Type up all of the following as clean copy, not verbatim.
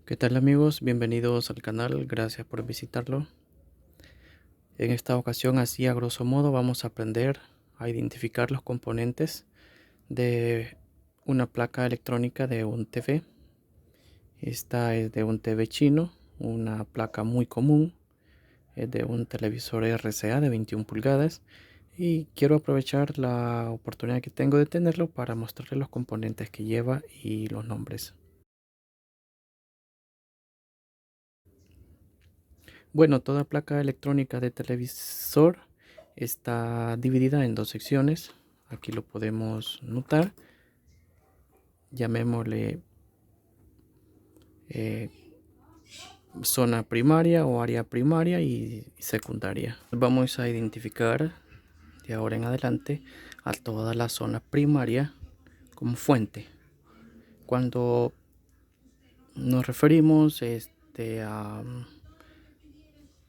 ¿Qué tal amigos? Bienvenidos al canal, gracias por visitarlo. En esta ocasión, así a grosso modo, vamos a aprender a identificar los componentes de una placa electrónica de un TV. Esta es de un TV chino, una placa muy común, es de un televisor RCA de 21 pulgadas y quiero aprovechar la oportunidad que tengo de tenerlo para mostrarles los componentes que lleva y los nombres. Bueno, toda placa electrónica de televisor está dividida en dos secciones. Aquí lo podemos notar. Llamémosle eh, zona primaria o área primaria y secundaria. Vamos a identificar de ahora en adelante a toda la zona primaria como fuente. Cuando nos referimos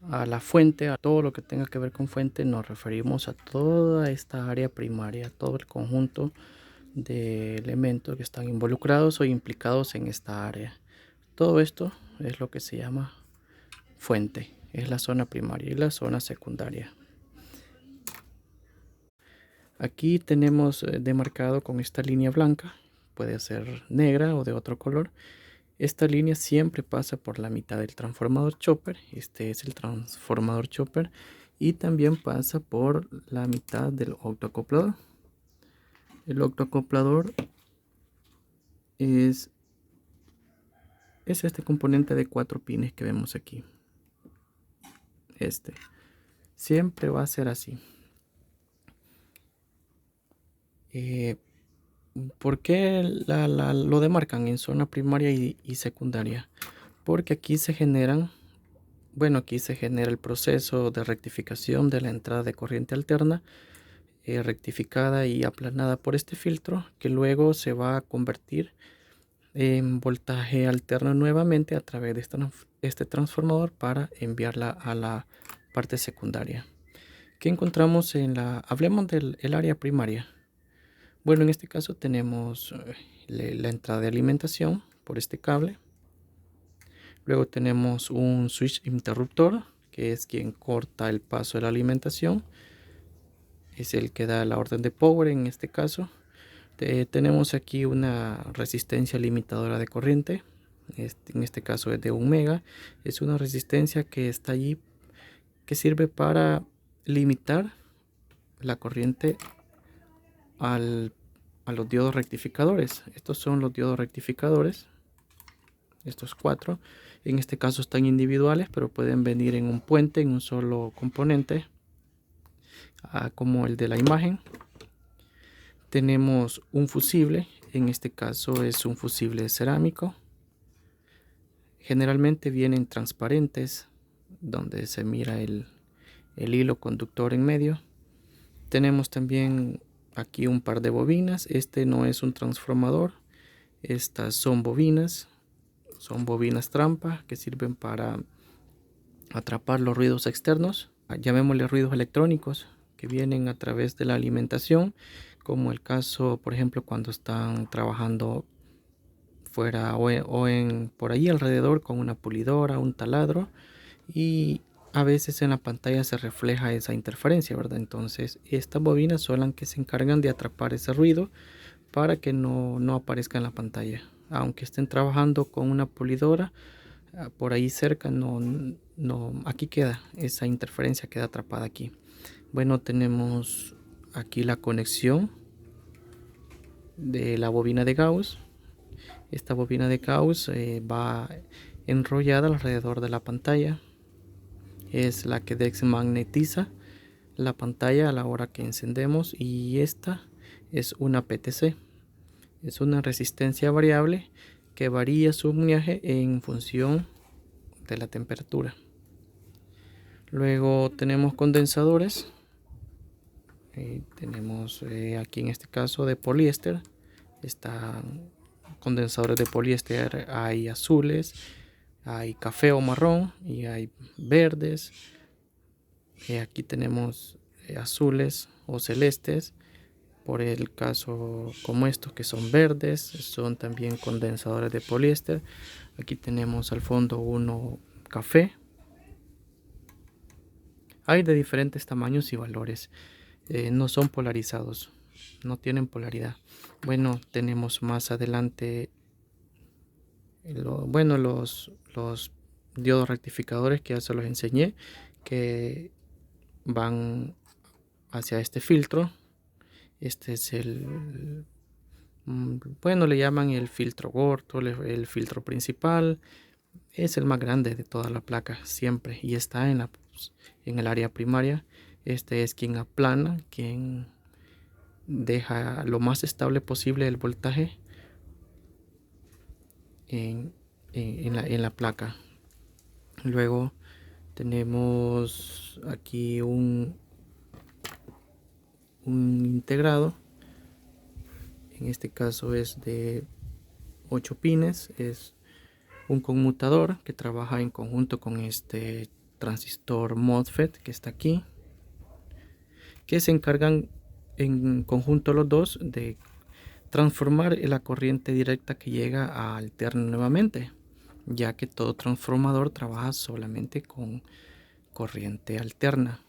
a la fuente, a todo lo que tenga que ver con fuente, nos referimos a toda esta área primaria, todo el conjunto de elementos que están involucrados o implicados en esta área. Todo esto es lo que se llama fuente, es la zona primaria y la zona secundaria. Aquí tenemos demarcado con esta línea blanca, puede ser negra o de otro color. Esta línea siempre pasa por la mitad del transformador chopper. Este es el transformador chopper. Y también pasa por la mitad del autoacoplador. El autoacoplador es este componente de 4 pines que vemos aquí. Este siempre va a ser así. ¿Por qué lo demarcan en zona primaria y secundaria? Porque aquí se generan, aquí se genera el proceso de rectificación de la entrada de corriente alterna, rectificada y aplanada por este filtro, que luego se va a convertir en voltaje alterno nuevamente a través de este transformador para enviarla a la parte secundaria. ¿Qué encontramos hablemos del área primaria? Bueno, en este caso tenemos la entrada de alimentación por este cable. Luego tenemos un switch interruptor, que es quien corta el paso de la alimentación. Es el que da la orden de power en este caso. Tenemos aquí una resistencia limitadora de corriente. En este caso es de 1 mega. Es una resistencia que está allí, que sirve para limitar la corriente a los diodos rectificadores. Estos son los diodos rectificadores, estos 4. En este caso están individuales, pero pueden venir en un puente, en un solo componente, como el de la imagen. Tenemos un fusible, en este caso es un fusible cerámico. Generalmente vienen transparentes, donde se mira el hilo conductor en medio. Tenemos también aquí un par de bobinas. Este no es un transformador, estas son bobinas trampa que sirven para atrapar los ruidos externos, llamémosle ruidos electrónicos, que vienen a través de la alimentación, como el caso, por ejemplo, cuando están trabajando fuera por ahí alrededor con una pulidora, un taladro, y a veces en la pantalla se refleja esa interferencia, ¿verdad? Entonces estas bobinas son las que se encargan de atrapar ese ruido para que no aparezca en la pantalla. Aunque estén trabajando con una pulidora por ahí cerca, aquí queda esa interferencia, queda atrapada aquí. Bueno, tenemos aquí la conexión de la bobina de Gauss. Esta bobina de Gauss va enrollada alrededor de la pantalla. Es la que desmagnetiza la pantalla a la hora que encendemos, y esta es una PTC. Es una resistencia variable que varía su ohmiaje en función de la temperatura. Luego tenemos condensadores. Tenemos aquí en este caso de poliéster. Están condensadores de poliéster, hay azules, hay café o marrón y hay verdes. Aquí tenemos azules o celestes Por el caso como estos que son verdes, son también condensadores de poliéster. Aquí tenemos al fondo uno café. Hay de diferentes tamaños y valores. No son polarizados, no tienen polaridad. Bueno, tenemos más adelante los diodos rectificadores que ya se los enseñé, que van hacia este filtro. Este es bueno, le llaman el filtro gordo, el filtro principal. Es el más grande de toda la placa siempre y está en el área primaria. Este es quien aplana, quien deja lo más estable posible el voltaje en la placa. Luego tenemos aquí un integrado. En este caso es de 8 pines. Es un conmutador que trabaja en conjunto con este transistor MOSFET que está aquí, que se encargan en conjunto los dos de transformar la corriente directa que llega a alterna nuevamente, ya que todo transformador trabaja solamente con corriente alterna.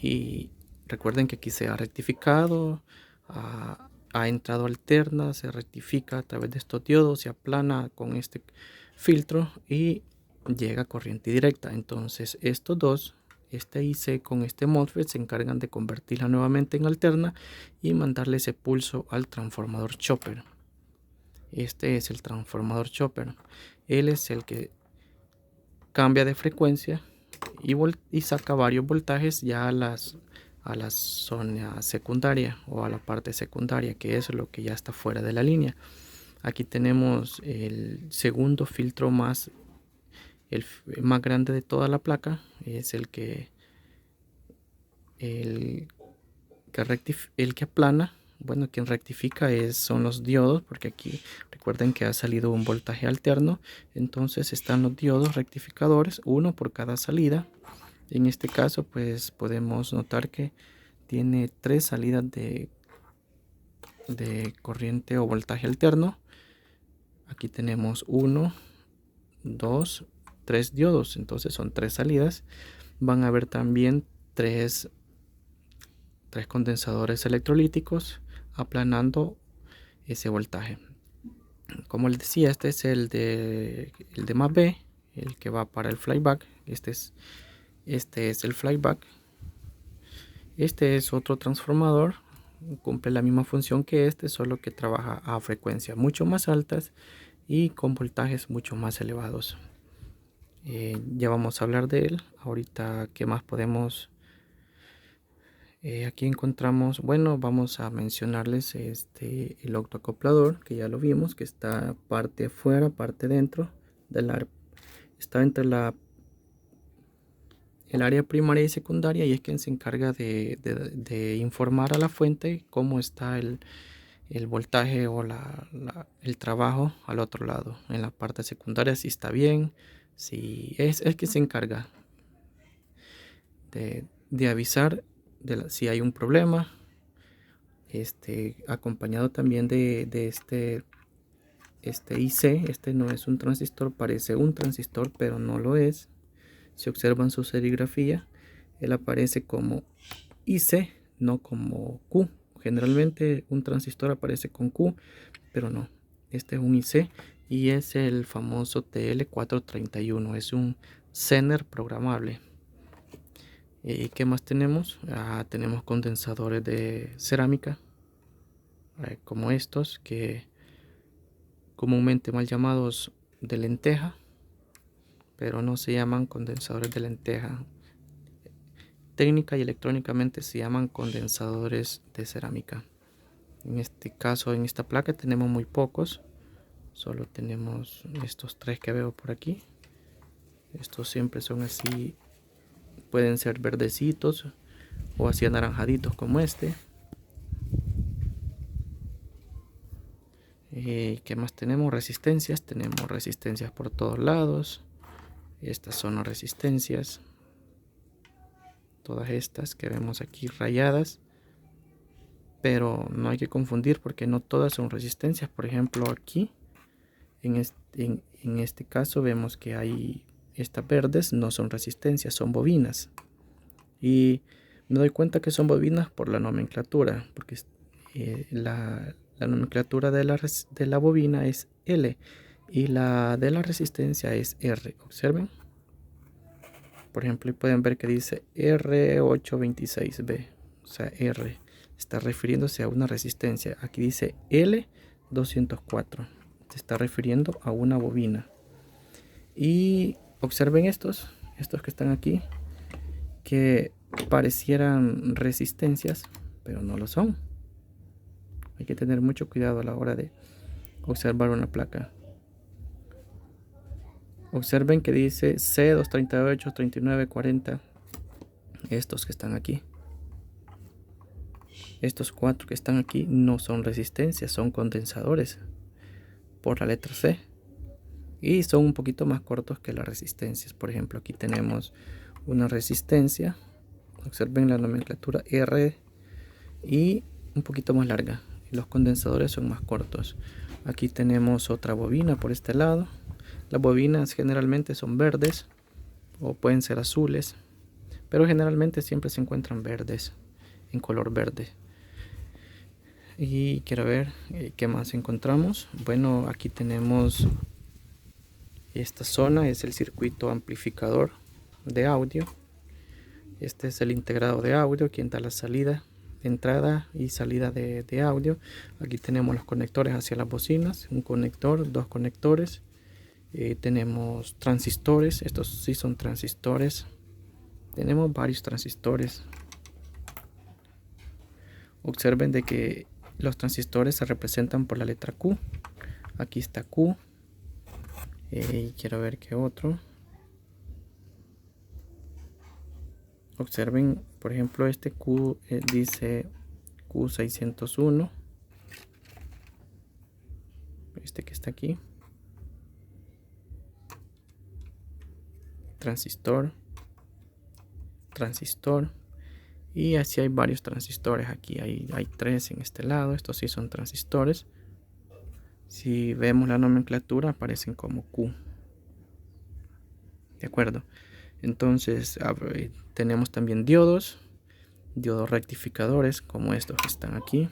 Y recuerden que aquí se ha rectificado, ha entrado alterna, se rectifica a través de estos diodos, se aplana con este filtro y llega corriente directa. Entonces estos dos, este IC con este MOSFET, se encargan de convertirla nuevamente en alterna y mandarle ese pulso al transformador chopper. Este es el transformador chopper. Él es el que cambia de frecuencia y saca varios voltajes ya a la zona secundaria o a la parte secundaria, que es lo que ya está fuera de la línea. Aquí tenemos el segundo filtro el más grande de toda la placa. Es el que aplana. Bueno, quien rectifica son los diodos, porque aquí recuerden que ha salido un voltaje alterno. Entonces están los diodos rectificadores, uno por cada salida. En este caso pues podemos notar que tiene 3 salidas de corriente o voltaje alterno. Aquí tenemos 1, 2, 3 diodos, entonces son 3 salidas. Van a haber también 3 condensadores electrolíticos aplanando ese voltaje. Como les decía, este es el de más B, el que va para el flyback. Este es el flyback. Este es otro transformador, cumple la misma función que este, solo que trabaja a frecuencias mucho más altas y con voltajes mucho más elevados. Ya vamos a hablar de él. Ahorita, ¿qué más podemos? Aquí encontramos, bueno, vamos a mencionarles el octoacoplador, que ya lo vimos, que está parte afuera, parte dentro está entre el área primaria y secundaria, y es quien se encarga de informar a la fuente cómo está el voltaje o el trabajo al otro lado. En la parte secundaria si está bien, si es que se encarga de avisar si hay un problema, acompañado también de este IC. Este no es un transistor, parece un transistor pero no lo es. Si observan su serigrafía, él aparece como IC, no como Q. Generalmente un transistor aparece con Q, pero no, este es un IC y es el famoso TL431. Es un Zener programable. ¿Y qué más tenemos? Tenemos condensadores de cerámica, como estos, que comúnmente mal llamados de lenteja, pero no se llaman condensadores de lenteja. Técnica y electrónicamente se llaman condensadores de cerámica. En este caso, en esta placa tenemos muy pocos. Solo tenemos estos 3 que veo por aquí. Estos siempre son así. Pueden ser verdecitos o así anaranjaditos como este. ¿Qué más tenemos? Resistencias. Tenemos resistencias por todos lados. Estas son las resistencias. Todas estas que vemos aquí rayadas pero no hay que confundir porque no todas son resistencias. Por ejemplo, aquí en este caso vemos que hay estas verdes, no son resistencias, son bobinas. Y me doy cuenta que son bobinas por la nomenclatura, porque la nomenclatura de la bobina es L y la de la resistencia es R. Observen. Por ejemplo, pueden ver que dice R826B, o sea, R está refiriéndose a una resistencia. Aquí dice L204, se está refiriendo a una bobina. Y observen estos que están aquí, que parecieran resistencias, pero no lo son. Hay que tener mucho cuidado a la hora de observar una placa. Observen que dice C238, 39, 40. Estos que están aquí. Estos 4 que están aquí no son resistencias, son condensadores por la letra C. Y son un poquito más cortos que las resistencias. Por ejemplo, aquí tenemos una resistencia. Observen la nomenclatura R y un poquito más larga. Los condensadores son más cortos. Aquí tenemos otra bobina por este lado. Las bobinas generalmente son verdes o pueden ser azules, pero generalmente siempre se encuentran verdes, en color verde. Y quiero ver qué más encontramos. Bueno, aquí tenemos esta zona, es el circuito amplificador de audio. Este es el integrado de audio, aquí está la salida, entrada y salida de audio. Aquí tenemos los conectores hacia las bocinas, un conector, dos conectores. Tenemos transistores, estos sí son transistores. Tenemos varios transistores. Observen de que los transistores se representan por la letra Q. Aquí está Q. Y quiero ver qué otro. Observen, por ejemplo, este Q dice Q601. Este que está aquí. Transistor. Transistor. Y así hay varios transistores. Aquí hay 3 en este lado. Estos sí son transistores. Si vemos la nomenclatura aparecen como Q. De acuerdo. Entonces tenemos también diodos rectificadores como estos que están aquí.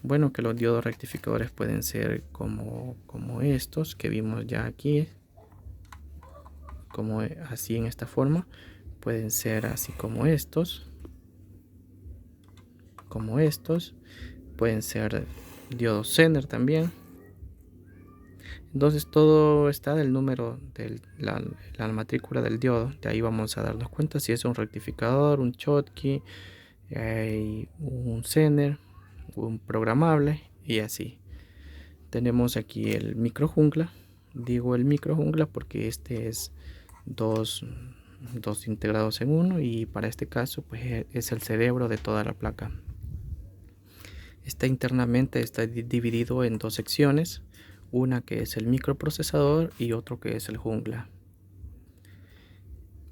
Bueno, que los diodos rectificadores pueden ser como estos que vimos ya aquí, como así en esta forma. Pueden ser así como estos, pueden ser diodos Zener también. Entonces todo está del número de la matrícula del diodo. De ahí vamos a darnos cuenta si es un rectificador, un Schottky, un Zener, un programable y así. Tenemos aquí el microjungla. Digo el microjungla porque este es dos integrados en uno, y para este caso pues es el cerebro de toda la placa. Internamente está dividido en dos secciones, una que es el microprocesador y otro que es el jungla.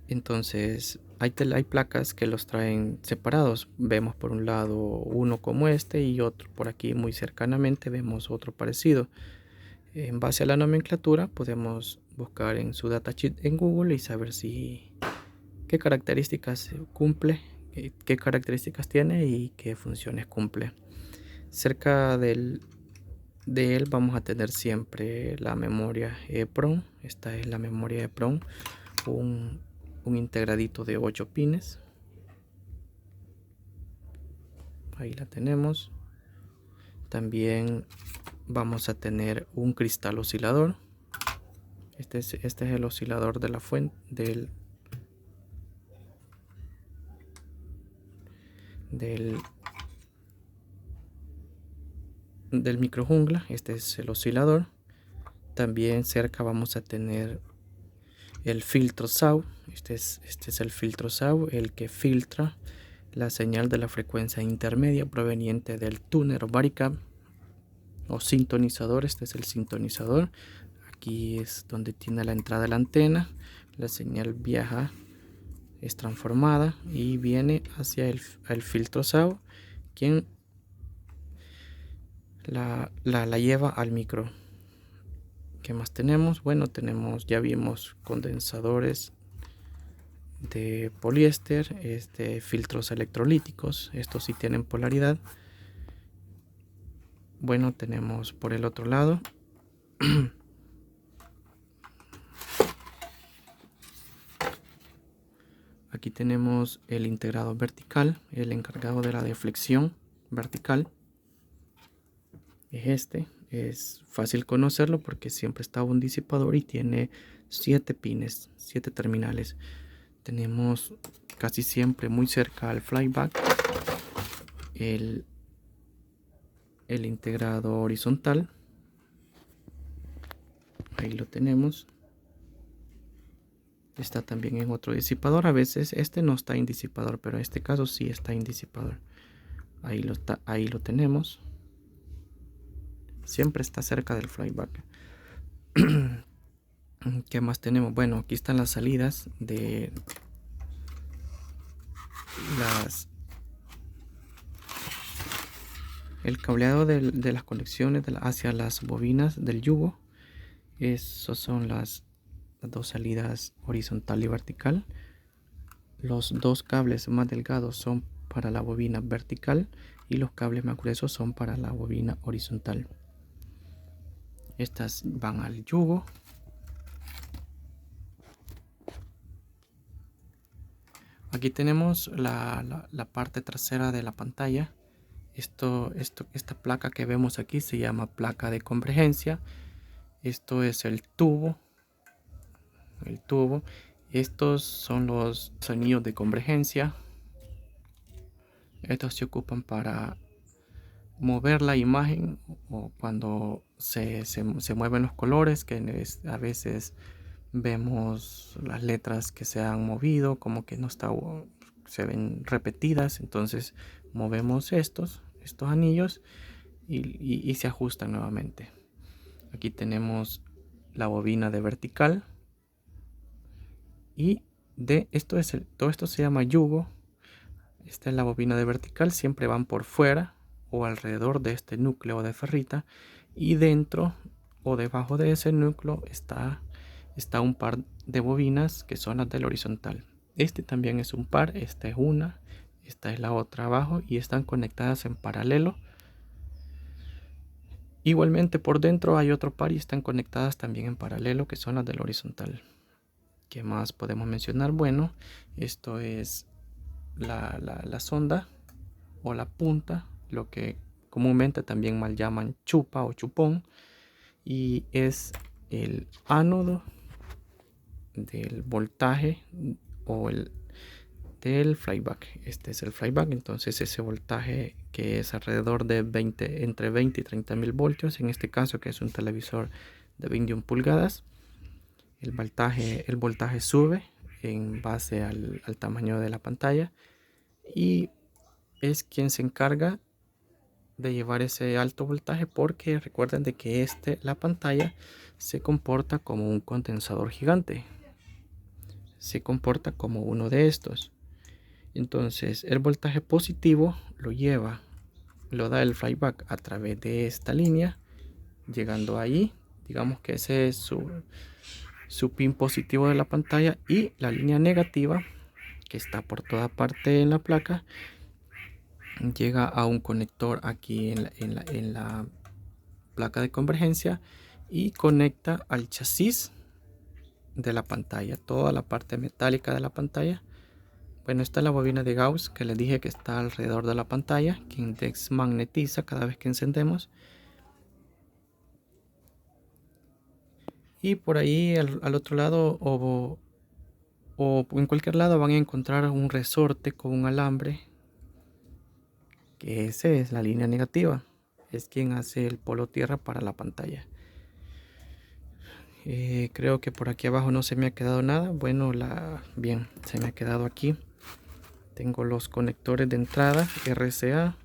Entonces hay placas que los traen separados. Vemos por un lado uno como este y otro por aquí muy cercanamente vemos otro parecido. En base a la nomenclatura podemos buscar en su datasheet en Google y saber qué características cumple, qué características tiene y qué funciones cumple. Cerca de él vamos a tener siempre la memoria EEPROM. Esta es la memoria EEPROM, un integradito de 8 pines. Ahí la tenemos. También vamos a tener un cristal oscilador. Este es el oscilador de la fuente del microjungla. Este es el oscilador. También cerca vamos a tener el filtro SAW. Este es el filtro SAW, el que filtra la señal de la frecuencia intermedia proveniente del tuner o varicap o sintonizador. Este es el sintonizador. Aquí es donde tiene la entrada de la antena. La señal viaja, es transformada y viene hacia el filtro SAW, quien la lleva al micro. ¿Qué más tenemos? Bueno, ya vimos condensadores de poliéster, filtros electrolíticos, estos sí tienen polaridad. Bueno, tenemos por el otro lado aquí tenemos el integrado vertical, el encargado de la deflexión vertical. Es fácil conocerlo porque siempre está un disipador y tiene 7 pines, 7 terminales. Tenemos casi siempre muy cerca al flyback el integrado horizontal. Ahí lo tenemos. Está también en otro disipador. A veces este no está en disipador, pero en este caso sí está en disipador. Ahí lo tenemos. Siempre está cerca del flyback. ¿Qué más tenemos? Bueno, aquí están las salidas de el cableado de las conexiones hacia las bobinas del yugo. Esas son las dos salidas horizontal y vertical. Los dos cables más delgados son para la bobina vertical y los cables más gruesos son para la bobina horizontal. Estas van al yugo. Aquí tenemos la parte trasera de la pantalla. Esta placa que vemos aquí se llama placa de convergencia. Esto es el tubo. Estos son los anillos de convergencia. Estos se ocupan para mover la imagen o cuando se mueven los colores, que a veces vemos las letras que se han movido, como que se ven repetidas. Entonces movemos estos anillos y se ajustan nuevamente. Aquí tenemos la bobina de vertical y todo esto se llama yugo. Esta es la bobina de vertical, siempre van por fuera o alrededor de este núcleo de ferrita, y dentro o debajo de ese núcleo está un par de bobinas que son las del horizontal. Este también es un par, esta es una, esta es la otra abajo y están conectadas en paralelo. Igualmente por dentro hay otro par y están conectadas también en paralelo, que son las del horizontal. ¿Qué más podemos mencionar? Bueno, esto es la sonda o la punta, lo que comúnmente también mal llaman chupa o chupón, y es el ánodo del voltaje o del flyback. Este es el flyback, entonces ese voltaje que es alrededor de entre 20 y 30 mil voltios, en este caso que es un televisor de 21 pulgadas, el voltaje sube en base al tamaño de la pantalla y es quien se encarga de llevar ese alto voltaje, porque recuerden de que la pantalla se comporta como un condensador gigante, se comporta como uno de estos. Entonces el voltaje positivo lo da el flyback a través de esta línea, llegando ahí. Digamos que ese es su pin positivo de la pantalla, y la línea negativa, que está por toda parte en la placa, llega a un conector aquí en la placa de convergencia y conecta al chasis de la pantalla, toda la parte metálica de la pantalla. Bueno, esta es la bobina de Gauss que les dije que está alrededor de la pantalla, que desmagnetiza cada vez que encendemos. Y por ahí al otro lado o en cualquier lado van a encontrar un resorte con un alambre, que ese es la línea negativa, es quien hace el polo tierra para la pantalla. Creo que por aquí abajo no se me ha quedado nada. Bueno, bien, se me ha quedado aquí. Tengo los conectores de entrada RCA.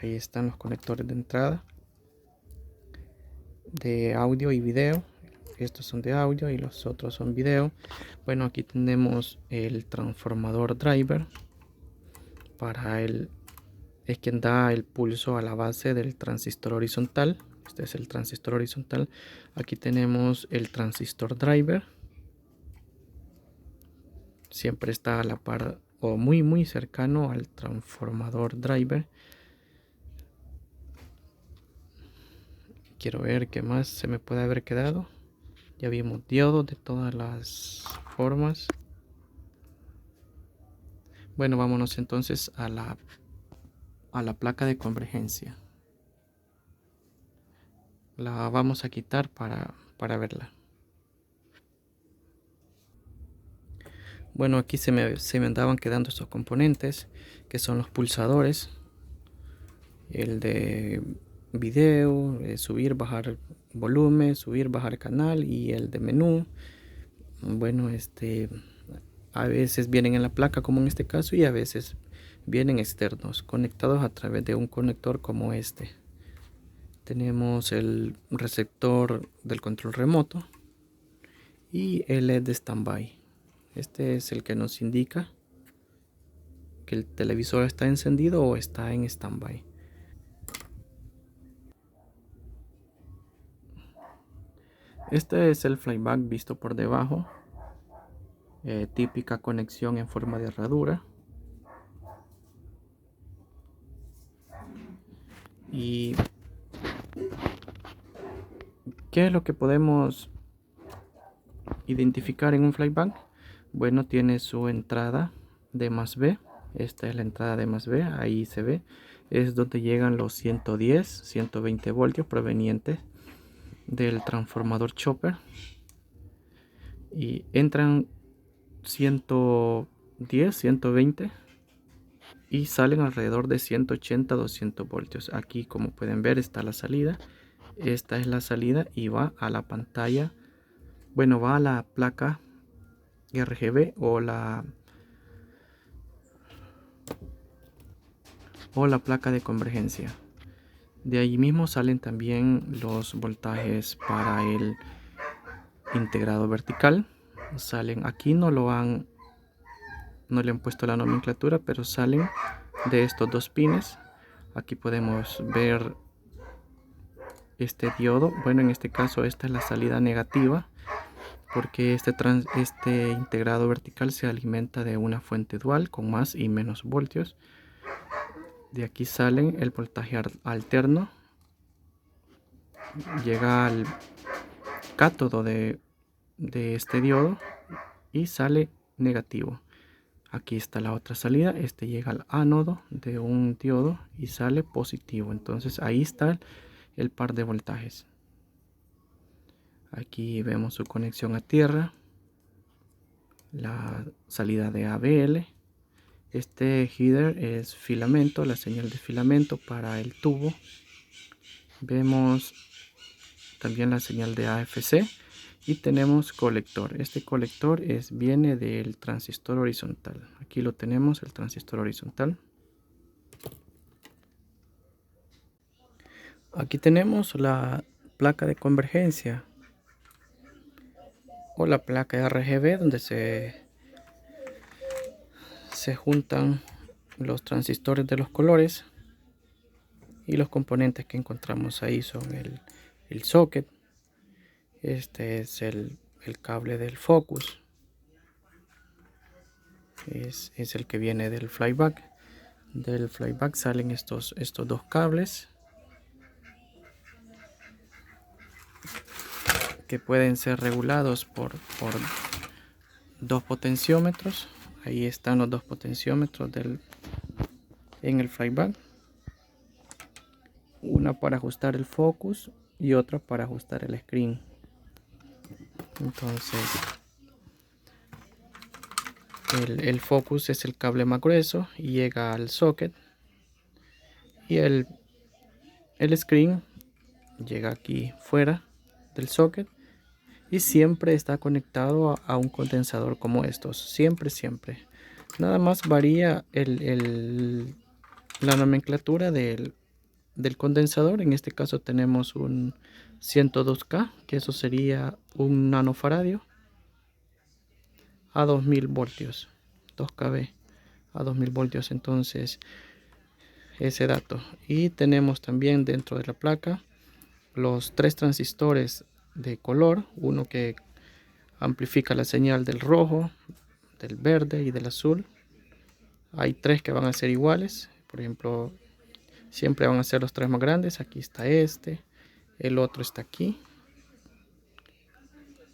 Ahí están los conectores de entrada de audio y video. Estos son de audio y los otros son video. Bueno, aquí tenemos el transformador driver. es quien da el pulso a la base del transistor horizontal. Este es el transistor horizontal. Aquí tenemos el transistor driver. Siempre está a la par o muy cercano al transformador driver. Quiero ver qué más se me puede haber quedado. Ya vimos diodos de todas las formas. Bueno, vámonos entonces a la placa de convergencia. La vamos a quitar para verla. Bueno, aquí se me andaban quedando estos componentes, que son los pulsadores. El de video, subir, bajar volumen, subir, bajar canal, y el de menú. Bueno, a veces vienen en la placa como en este caso, y a veces vienen externos, conectados a través de un conector como este. Tenemos el receptor del control remoto y el LED de standby. Este es el que nos indica que el televisor está encendido o está en standby. Este es el flyback visto por debajo. Típica conexión en forma de herradura. ¿Y qué es lo que podemos identificar en un flyback? Bueno, tiene su entrada D más B. Esta es la entrada D más B, ahí se ve. Es donde llegan los 110, 120 voltios provenientes del transformador chopper. Y entran 110, 120 y salen alrededor de 180, 200 voltios. Aquí, como pueden ver, está la salida. Esta es la salida y va a la pantalla. Bueno, va a la placa RGB o la placa de convergencia. De ahí mismo salen también los voltajes para el integrado vertical. Salen aquí, no le han puesto la nomenclatura, pero salen de estos dos pines. Aquí podemos ver este diodo. Bueno, en este caso esta es la salida negativa, porque este integrado vertical se alimenta de una fuente dual con más y menos voltios. De aquí salen el voltaje alterno, llega al cátodo de este diodo y sale negativo. Aquí está la otra salida. Este llega al ánodo de un diodo y sale positivo. Entonces ahí está el par de voltajes. Aquí vemos su conexión a tierra, la salida de ABL. Este header es filamento, la señal de filamento para el tubo. Vemos también la señal de AFC y tenemos colector. Este colector viene del transistor horizontal. Aquí lo tenemos, el transistor horizontal. Aquí tenemos la placa de convergencia o la placa RGB, donde se juntan los transistores de los colores, y los componentes que encontramos ahí son el socket. Este es el cable del focus, es el que viene del flyback. Del flyback salen estos dos cables que pueden ser regulados por dos potenciómetros. Ahí están los dos potenciómetros en el flyback. Una para ajustar el focus y otra para ajustar el screen. Entonces el focus es el cable más grueso y llega al socket, y el screen llega aquí fuera del socket y siempre está conectado a un condensador como estos. Siempre. Nada más varía la nomenclatura del condensador. En este caso tenemos un 102K, que eso sería un nanofaradio a 2000 voltios, 2 kV a 2000 voltios. Entonces ese dato. Y tenemos también dentro de la placa los 3 transistores de color, uno que amplifica la señal del rojo, del verde y del azul. Hay 3 que van a ser iguales, por ejemplo, siempre van a ser los 3 más grandes. Aquí está este, el otro está aquí,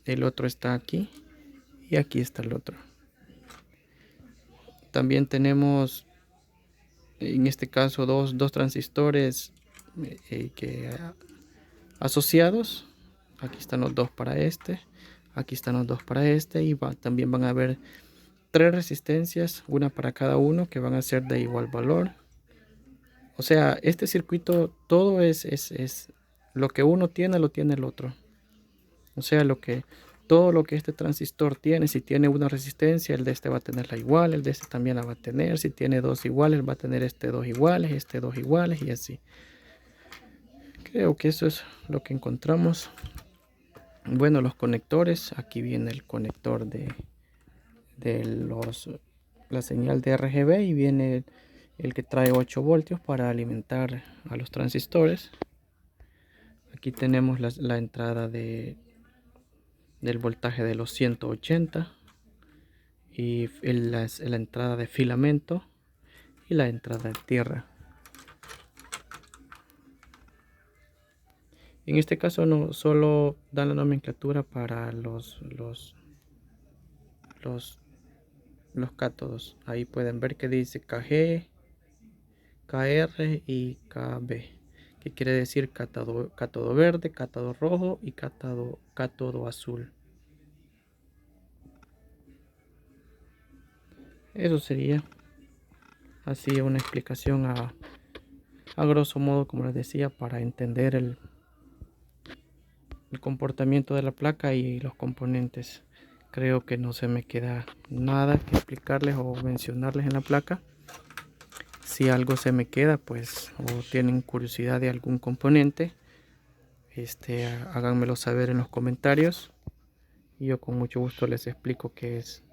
el otro está aquí y aquí está el otro. También tenemos en este caso dos transistores asociados. Aquí están los dos para este, aquí están los dos para este, y también van a haber 3 resistencias, una para cada uno, que van a ser de igual valor. O sea, este circuito todo es lo que uno tiene, lo tiene el otro. O sea, todo lo que este transistor tiene, si tiene una resistencia, el de este va a tener la igual, el de este también la va a tener. Si tiene 2 iguales, va a tener este 2 iguales, este 2 iguales y así. Creo que eso es lo que encontramos. Bueno, los conectores, aquí viene el conector de la señal de RGB, y viene el que trae 8 voltios para alimentar a los transistores. Aquí tenemos la entrada del voltaje de los 180, y la entrada de filamento y la entrada de tierra. En este caso no solo dan la nomenclatura para los cátodos. Ahí pueden ver que dice KG, KR y KB, que quiere decir cátodo verde, cátodo rojo y cátodo azul. Eso sería así una explicación a grosso modo, como les decía, para entender el comportamiento de la placa y los componentes. Creo que no se me queda nada que explicarles o mencionarles en la placa. Si algo se me queda, pues, o tienen curiosidad de algún componente, háganmelo saber en los comentarios y yo con mucho gusto les explico qué es.